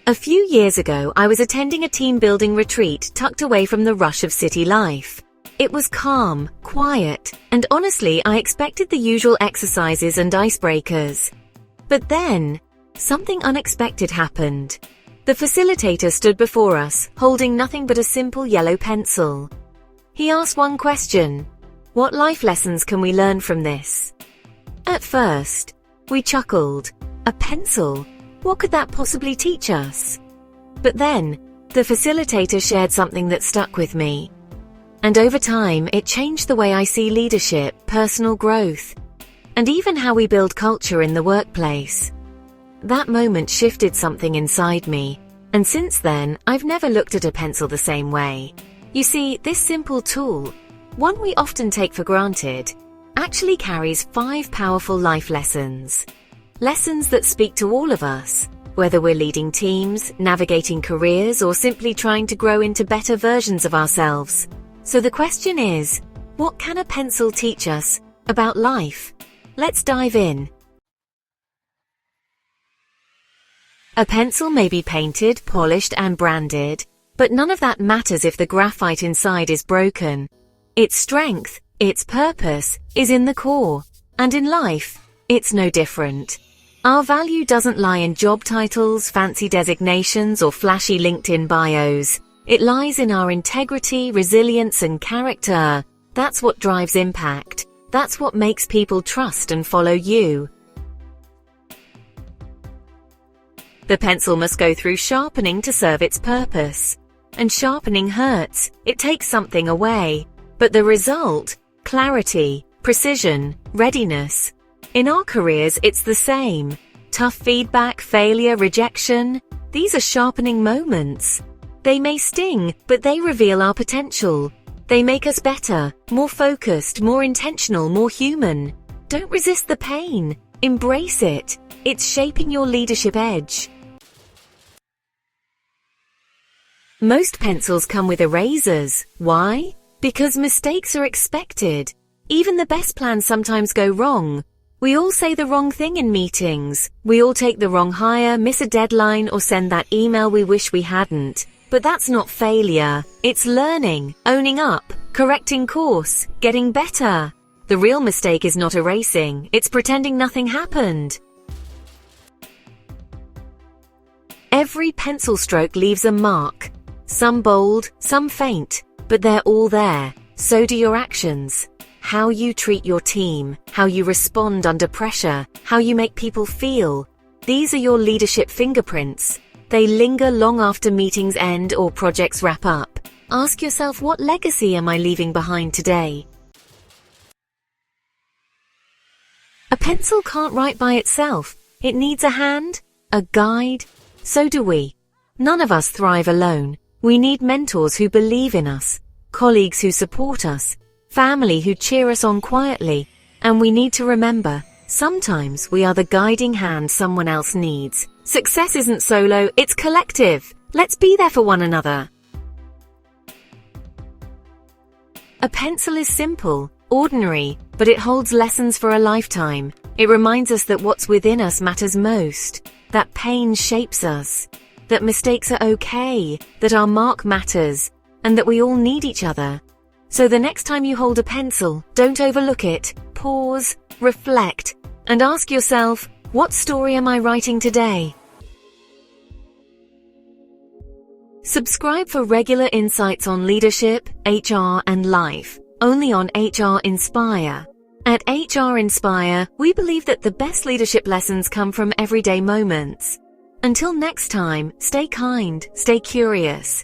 A few years ago, I was attending a team-building retreat tucked away from the rush of city life. It was calm, quiet, and honestly, I expected the usual exercises and icebreakers. But then, something unexpected happened. The facilitator stood before us, holding nothing but a simple yellow pencil. He asked one question: what life lessons can we learn from this? At first, we chuckled. A pencil? What could that possibly teach us? But then, the facilitator shared something that stuck with me. And over time, it changed the way I see leadership, personal growth, and even how we build culture in the workplace. That moment shifted something inside me, and since then, I've never looked at a pencil the same way. You see, this simple tool, one we often take for granted, actually carries 5 powerful life lessons. Lessons that speak to all of us, whether we're leading teams, navigating careers, or simply trying to grow into better versions of ourselves. So the question is, what can a pencil teach us about life? Let's dive in. A pencil may be painted, polished, and branded, but none of that matters if the graphite inside is broken. Its strength, its purpose, is in the core. And in life, it's no different. Our value doesn't lie in job titles, fancy designations, or flashy LinkedIn bios. It lies in our integrity, resilience, and character. That's what drives impact. That's what makes people trust and follow you. The pencil must go through sharpening to serve its purpose. And sharpening hurts. It takes something away. But the result? Clarity, precision, readiness. In our careers, it's the same. Tough feedback, failure, rejection. These are sharpening moments. They may sting, but they reveal our potential. They make us better, more focused, more intentional, more human. Don't resist the pain. Embrace it. It's shaping your leadership edge. Most pencils come with erasers. Why? Because mistakes are expected. Even the best plans sometimes go wrong. We all say the wrong thing in meetings. We all take the wrong hire, miss a deadline, or send that email we wish we hadn't. But that's not failure. It's learning, owning up, correcting course, getting better. The real mistake is not erasing. It's pretending nothing happened. Every pencil stroke leaves a mark. Some bold, some faint, but they're all there. So do your actions. How you treat your team, how you respond under pressure, how you make people feel. These are your leadership fingerprints. They linger long after meetings end or projects wrap up. Ask yourself, what legacy am I leaving behind today? A pencil can't write by itself. It needs a hand, a guide. So do we. None of us thrive alone. We need mentors who believe in us, colleagues who support us, family who cheer us on quietly, and we need to remember, sometimes we are the guiding hand someone else needs. Success isn't solo, it's collective. Let's be there for one another. A pencil is simple, ordinary, but it holds lessons for a lifetime. It reminds us that what's within us matters most, that pain shapes us, that mistakes are okay, that our mark matters, and that we all need each other. So the next time you hold a pencil, don't overlook it. Pause, reflect, and ask yourself, what story am I writing today? Subscribe for regular insights on leadership, HR, and life, only on HR Inspire. At HR Inspire, we believe that the best leadership lessons come from everyday moments. Until next time, stay kind, stay curious,